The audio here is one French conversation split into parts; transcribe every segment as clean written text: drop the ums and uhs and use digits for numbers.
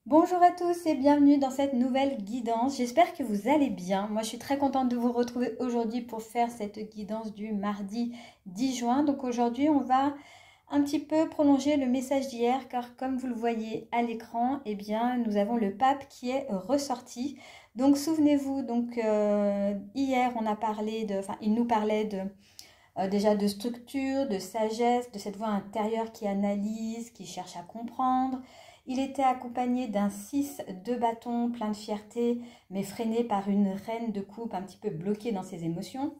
Bonjour à tous et bienvenue dans cette nouvelle guidance. J'espère que vous allez bien. Moi, je suis très contente de vous retrouver aujourd'hui pour faire cette guidance du mardi 10 juin. Donc aujourd'hui, on va un petit peu prolonger le message d'hier car comme vous le voyez à l'écran, eh bien, nous avons le pape qui est ressorti. Donc souvenez-vous, hier, il nous parlait déjà de structure, de sagesse, de cette voix intérieure qui analyse, qui cherche à comprendre. Il était accompagné d'un 6 de bâton plein de fierté, mais freiné par une reine de coupe un petit peu bloquée dans ses émotions.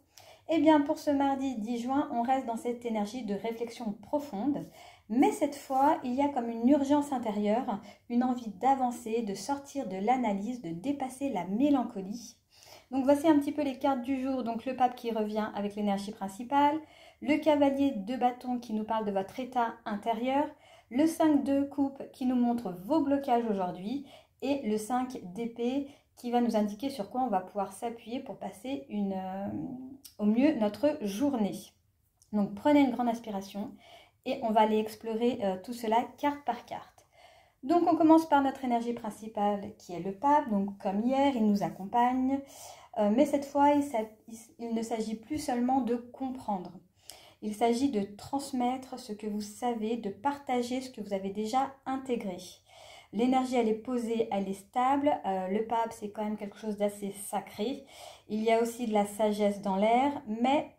Eh bien, pour ce mardi 10 juin, on reste dans cette énergie de réflexion profonde, mais cette fois, il y a comme une urgence intérieure, une envie d'avancer, de sortir de l'analyse, de dépasser la mélancolie. Donc voici un petit peu les cartes du jour. Donc le pape qui revient avec l'énergie principale, le cavalier de bâton qui nous parle de votre état intérieur, le 5 de coupe qui nous montre vos blocages aujourd'hui et le 5 d'épée qui va nous indiquer sur quoi on va pouvoir s'appuyer pour passer au mieux notre journée. Donc prenez une grande inspiration et on va aller explorer tout cela carte par carte. Donc on commence par notre énergie principale qui est le pape. Donc comme hier, il nous accompagne. Mais cette fois, il ne s'agit plus seulement de comprendre. Il s'agit de transmettre ce que vous savez, de partager ce que vous avez déjà intégré. L'énergie, elle est posée, elle est stable. Le pape, c'est quand même quelque chose d'assez sacré. Il y a aussi de la sagesse dans l'air, mais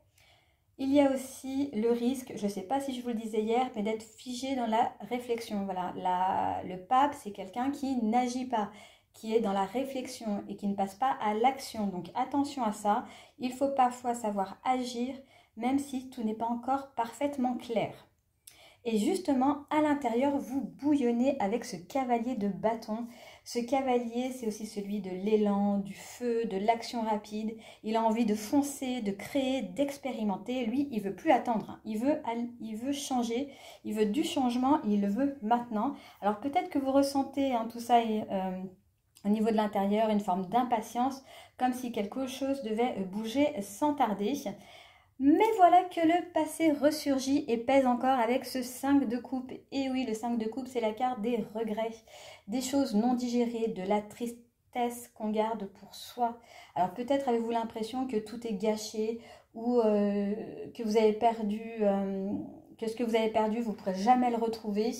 il y a aussi le risque, je ne sais pas si je vous le disais hier, mais d'être figé dans la réflexion. Voilà, le pape, c'est quelqu'un qui n'agit pas, qui est dans la réflexion et qui ne passe pas à l'action. Donc attention à ça, il faut parfois savoir agir, même si tout n'est pas encore parfaitement clair. Et justement, à l'intérieur, vous bouillonnez avec ce cavalier de bâton. Ce cavalier, c'est aussi celui de l'élan, du feu, de l'action rapide. Il a envie de foncer, de créer, d'expérimenter. Lui, il veut plus attendre, hein. Il veut changer, il veut du changement, il le veut maintenant. Alors peut-être que vous ressentez tout ça au niveau de l'intérieur, une forme d'impatience, comme si quelque chose devait bouger sans tarder. Mais voilà que le passé ressurgit et pèse encore avec ce 5 de coupe. Et oui, le 5 de coupe, c'est la carte des regrets, des choses non digérées, de la tristesse qu'on garde pour soi. Alors peut-être avez-vous l'impression que tout est gâché ou que vous avez perdu, que ce que vous avez perdu, vous ne pourrez jamais le retrouver.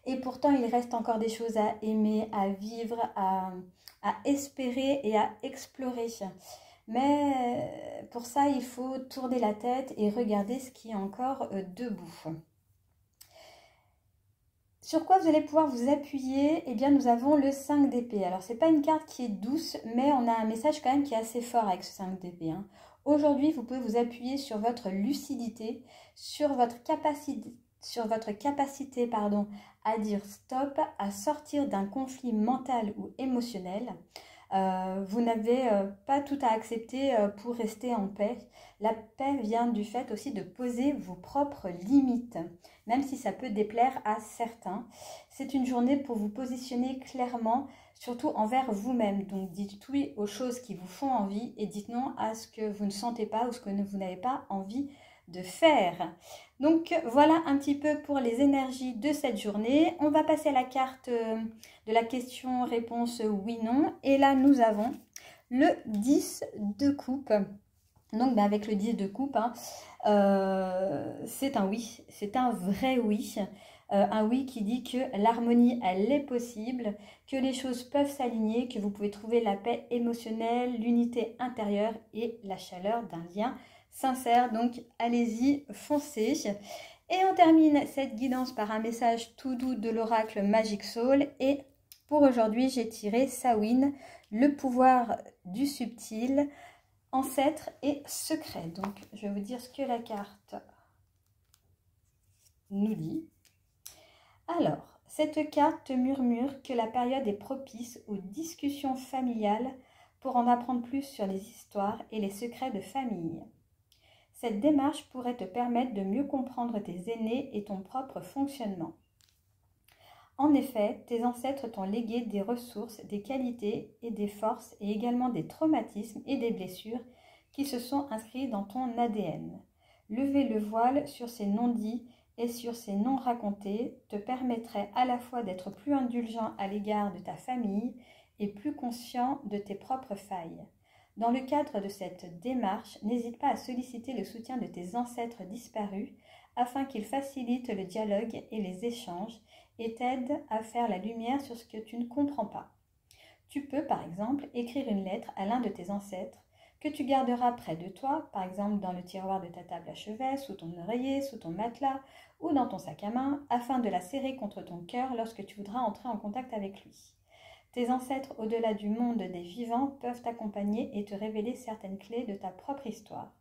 Et pourtant, il reste encore des choses à aimer, à vivre, à espérer et à explorer. Mais pour ça, il faut tourner la tête et regarder ce qui est encore debout. Sur quoi vous allez pouvoir vous appuyer? Eh bien, nous avons le 5 d'épée. Alors, ce n'est pas une carte qui est douce, mais on a un message quand même qui est assez fort avec ce 5 d'épée. Aujourd'hui, vous pouvez vous appuyer sur votre lucidité, sur votre capacité à dire stop, à sortir d'un conflit mental ou émotionnel. Vous n'avez pas tout à accepter pour rester en paix. La paix vient du fait aussi de poser vos propres limites, même si ça peut déplaire à certains. C'est une journée pour vous positionner clairement, surtout envers vous-même. Donc dites oui aux choses qui vous font envie et dites non à ce que vous ne sentez pas ou ce que vous n'avez pas envie de faire. Donc voilà un petit peu pour les énergies de cette journée. On va passer à la carte de la question-réponse oui-non. Et là, nous avons le 10 de coupe. Donc avec le 10 de coupe, c'est un oui, c'est un vrai oui. Un oui qui dit que l'harmonie, elle est possible, que les choses peuvent s'aligner, que vous pouvez trouver la paix émotionnelle, l'unité intérieure et la chaleur d'un lien sincère. Donc allez-y, foncez. Et on termine cette guidance par un message tout doux de l'oracle Magic Soul. Et pour aujourd'hui, j'ai tiré Samhain, le pouvoir du subtil, ancêtre et secret. Donc je vais vous dire ce que la carte nous dit. Alors, cette carte te murmure que la période est propice aux discussions familiales pour en apprendre plus sur les histoires et les secrets de famille. Cette démarche pourrait te permettre de mieux comprendre tes aînés et ton propre fonctionnement. En effet, tes ancêtres t'ont légué des ressources, des qualités et des forces et également des traumatismes et des blessures qui se sont inscrits dans ton ADN. Levez le voile sur ces non-dits et sur ces non racontés te permettrait à la fois d'être plus indulgent à l'égard de ta famille et plus conscient de tes propres failles. Dans le cadre de cette démarche, n'hésite pas à solliciter le soutien de tes ancêtres disparus afin qu'ils facilitent le dialogue et les échanges et t'aident à faire la lumière sur ce que tu ne comprends pas. Tu peux, par exemple, écrire une lettre à l'un de tes ancêtres que tu garderas près de toi, par exemple dans le tiroir de ta table à chevet, sous ton oreiller, sous ton matelas ou dans ton sac à main, afin de la serrer contre ton cœur lorsque tu voudras entrer en contact avec lui. Tes ancêtres au-delà du monde des vivants peuvent t'accompagner et te révéler certaines clés de ta propre histoire.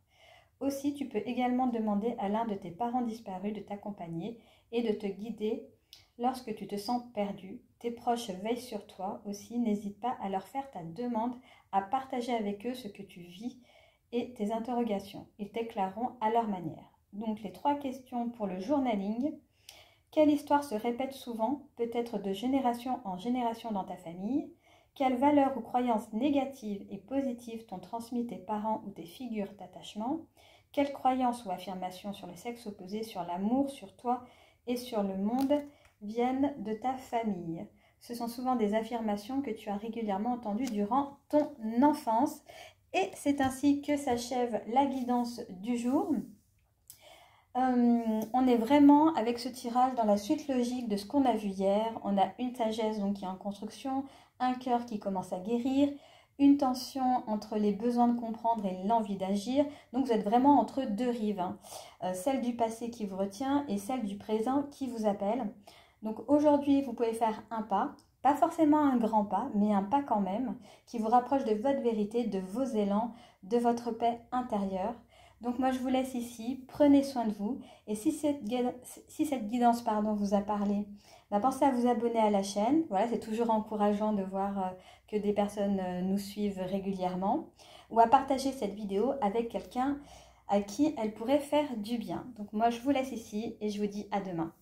Aussi, tu peux également demander à l'un de tes parents disparus de t'accompagner et de te guider lorsque tu te sens perdu. Tes proches veillent sur toi aussi, n'hésite pas à leur faire ta demande, à partager avec eux ce que tu vis et tes interrogations. Ils t'éclaireront à leur manière. Donc les 3 questions pour le journaling. Quelle histoire se répète souvent, peut-être de génération en génération dans ta famille? Quelles valeurs ou croyances négatives et positives t'ont transmis tes parents ou tes figures d'attachement? Quelles croyances ou affirmations sur le sexe opposé, sur l'amour, sur toi et sur le monde viennent de ta famille? Ce sont souvent des affirmations que tu as régulièrement entendues durant ton enfance. Et c'est ainsi que s'achève la guidance du jour. On est vraiment avec ce tirage dans la suite logique de ce qu'on a vu hier. On a une sagesse donc qui est en construction, un cœur qui commence à guérir, une tension entre les besoins de comprendre et l'envie d'agir. Donc vous êtes vraiment entre 2 rives, hein. Celle du passé qui vous retient et celle du présent qui vous appelle. Donc aujourd'hui, vous pouvez faire un pas forcément un grand pas, mais un pas quand même, qui vous rapproche de votre vérité, de vos élans, de votre paix intérieure. Donc moi je vous laisse ici, prenez soin de vous et si cette guidance vous a parlé, pensez à vous abonner à la chaîne. Voilà, c'est toujours encourageant de voir que des personnes nous suivent régulièrement ou à partager cette vidéo avec quelqu'un à qui elle pourrait faire du bien. Donc moi je vous laisse ici et je vous dis à demain.